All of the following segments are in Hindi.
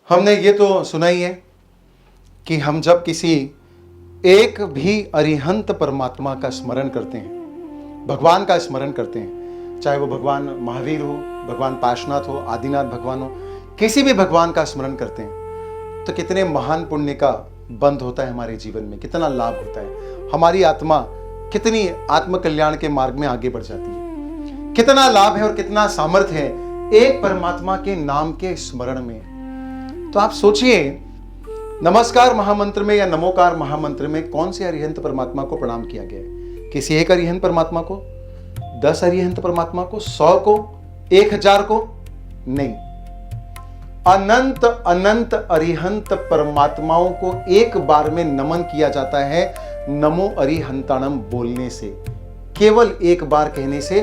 हमने ये तो सुना ही है कि हम जब किसी एक भी अरिहंत परमात्मा का स्मरण करते हैं, भगवान का स्मरण करते हैं, चाहे वो भगवान महावीर हो, भगवान पार्श्वनाथ हो, आदिनाथ भगवान हो, किसी भी भगवान का स्मरण करते हैं तो कितने महान पुण्य का बंध होता है हमारे जीवन में, कितना लाभ होता है, हमारी आत्मा कितनी आत्म कल्याण के मार्ग में आगे बढ़ जाती है, कितना लाभ है और कितना सामर्थ्य है एक परमात्मा के नाम के स्मरण में। तो आप सोचिए, नमस्कार महामंत्र में या नमोकार महामंत्र में कौन से अरिहंत परमात्मा को प्रणाम किया गया है? किसी एक अरिहंत परमात्मा को, 10 अरिहंत परमात्मा को, 100 को, 1000 को? नहीं, अनंत अनंत अरिहंत परमात्माओं को एक बार में नमन किया जाता है नमो अरिहंताणम बोलने से। केवल एक बार कहने से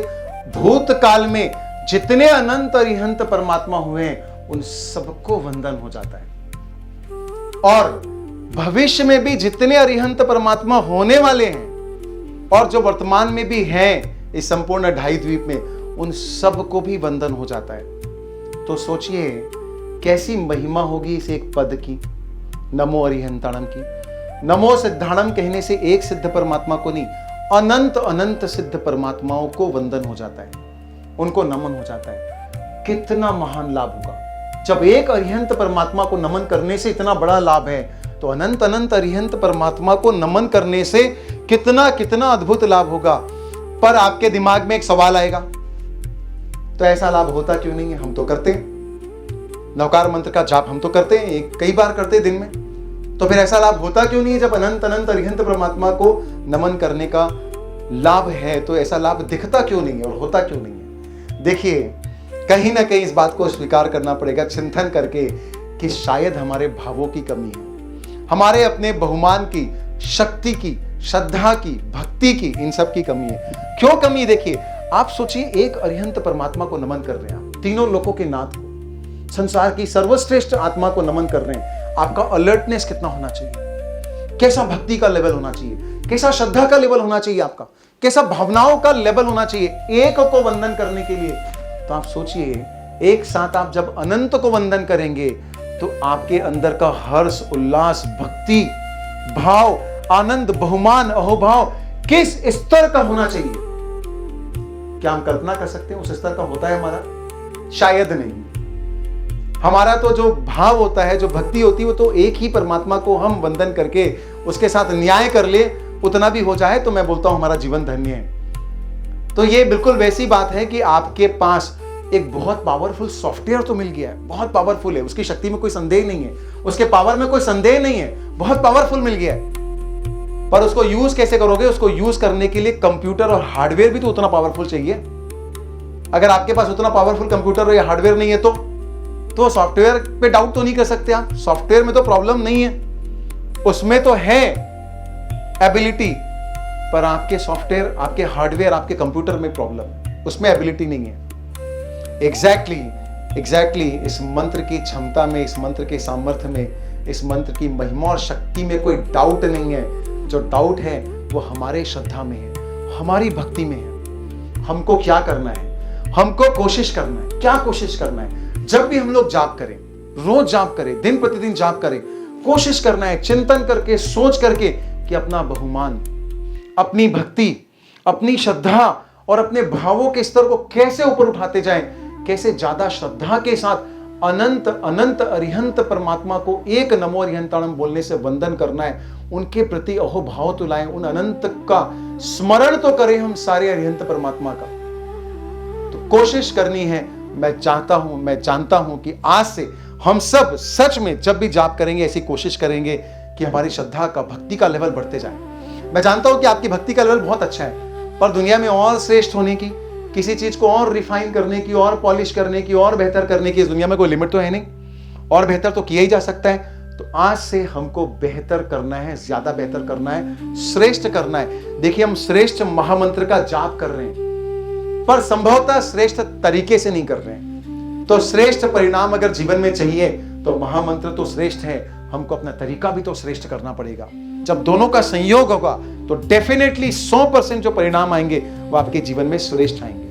भूतकाल में जितने अनंत अरिहंत परमात्मा हुए हैं उन सबको वंदन हो जाता है, और भविष्य में भी जितने अरिहंत परमात्मा होने वाले हैं और जो वर्तमान में भी हैं इस संपूर्ण ढाई द्वीप में, उन सबको भी वंदन हो जाता है। तो सोचिए कैसी महिमा होगी इस एक पद की, नमो अरिहंताणम की। नमो सिद्धाणम कहने से एक सिद्ध परमात्मा को नहीं, अनंत अनंत सिद्ध परमात्माओं को वंदन हो जाता है, उनको नमन हो जाता है। कितना महान लाभ होगा जब एक अरिहंत परमात्मा को नमन करने से इतना बड़ा लाभ है, तो अनंत अनंत अरिहंत परमात्मा को नमन करने से कितना कितना अद्भुत लाभ होगा। पर आपके दिमाग में एक सवाल आएगा, तो ऐसा लाभ होता क्यों नहीं है? हम तो करते हैं, नवकार मंत्र का जाप हम तो करते हैं, कई बार करते हैं दिन में, तो फिर ऐसा लाभ होता क्यों नहीं है? जब अनंत अनंत अरिहंत परमात्मा को नमन करने का लाभ है तो ऐसा लाभ दिखता क्यों नहीं है और होता क्यों नहीं है? देखिए, कहीं ना कहीं इस बात को स्वीकार करना पड़ेगा चिंतन करके कि शायद हमारे भावों की कमी है, हमारे अपने बहुमान की, शक्ति की, श्रद्धा की, भक्ति की, इन सब की कमी है। क्यों कमी? देखिए, आप सोचिए, एक अरिहंत परमात्मा को नमन कर रहे हैं आप, तीनों लोकों के नाथ को, संसार की सर्वश्रेष्ठ आत्मा को नमन कर रहे हैं। आपका अलर्टनेस कितना होना चाहिए, कैसा भक्ति का लेवल होना चाहिए, कैसा श्रद्धा का लेवल होना चाहिए, आपका कैसा भावनाओं का लेवल होना चाहिए एक को वंदन करने के लिए। तो आप सोचिए, एक साथ आप जब अनंत को वंदन करेंगे तो आपके अंदर का हर्ष, उल्लास, भक्ति, भाव, आनंद, बहुमान, अहोभाव किस स्तर का होना चाहिए? क्या हम कल्पना कर सकते हैं उस स्तर का होता है हमारा? शायद नहीं। हमारा तो जो भाव होता है, जो भक्ति होती है, वो तो एक ही परमात्मा को हम वंदन करके उसके साथ न्याय कर ले, उतना भी हो जाए तो मैं बोलता हूं हमारा जीवन धन्य है। तो ये बिल्कुल वैसी बात है कि आपके पास एक बहुत पावरफुल सॉफ्टवेयर तो मिल गया है, बहुत पावरफुल है, उसकी शक्ति में कोई संदेह नहीं है, उसके पावर में कोई संदेह नहीं है, बहुत पावरफुल मिल गया है। पर उसको यूज कैसे करोगे? उसको यूज करने के लिए कंप्यूटर और हार्डवेयर भी तो उतना पावरफुल चाहिए। अगर आपके पास उतना पावरफुल कंप्यूटर या हार्डवेयर नहीं है तो सॉफ्टवेयर पे डाउट तो नहीं कर सकते आप। सॉफ्टवेयर में तो प्रॉब्लम नहीं है, उसमें तो है एबिलिटी, पर आपके सॉफ्टवेयर, आपके हार्डवेयर, आपके कंप्यूटर में प्रॉब्लम, उसमें एबिलिटी नहीं है। एग्जैक्टली इस मंत्र की क्षमता में, इस मंत्र के सामर्थ्य में, इस मंत्र की महिमा और शक्ति में कोई डाउट नहीं है। जो डाउट है वो हमारे श्रद्धा में है, हमारी भक्ति में है। हमको क्या करना है? हमको कोशिश करना है। क्या कोशिश करना है? जब भी हम लोग जाप करें, रोज जाप करें, दिन प्रतिदिन जाप करें, कोशिश करना है चिंतन करके, सोच करके कि अपना बहुमान, अपनी भक्ति, अपनी श्रद्धा और अपने भावों के स्तर को कैसे ऊपर उठाते जाएं, कैसे ज्यादा श्रद्धा के साथ अनंत अनंत अरिहंत परमात्मा को एक नमो अरिहंताणम बोलने से वंदन करना है, उनके प्रति अहोभाव तो लाएं, उन अनंत का स्मरण तो करें हम सारे अरिहंत परमात्मा का। तो कोशिश करनी है। मैं जानता हूं कि आज से हम सब सच में जब भी जाप करेंगे ऐसी कोशिश करेंगे कि हमारी श्रद्धा का, भक्ति का लेवल बढ़ते जाए। मैं जानता हूं कि आपकी भक्ति का लेवल बहुत अच्छा है, पर दुनिया में और श्रेष्ठ होने की, किसी चीज को और रिफाइन करने की, और पॉलिश करने की, और बेहतर करने की इस दुनिया में कोई लिमिट तो है नहीं, और बेहतर तो किया ही जा सकता है। तो आज से हमको बेहतर करना है, ज्यादा बेहतर करना है, श्रेष्ठ करना है। देखिए, हम श्रेष्ठ महामंत्र का जाप कर रहे हैं, पर संभवतः श्रेष्ठ तरीके से नहीं कर रहे हैं। तो श्रेष्ठ परिणाम अगर जीवन में चाहिए तो महामंत्र तो श्रेष्ठ है, हमको अपना तरीका भी तो श्रेष्ठ करना पड़ेगा। जब दोनों का संयोग होगा तो डेफिनेटली 100% जो परिणाम आएंगे वो आपके जीवन में श्रेष्ठ आएंगे।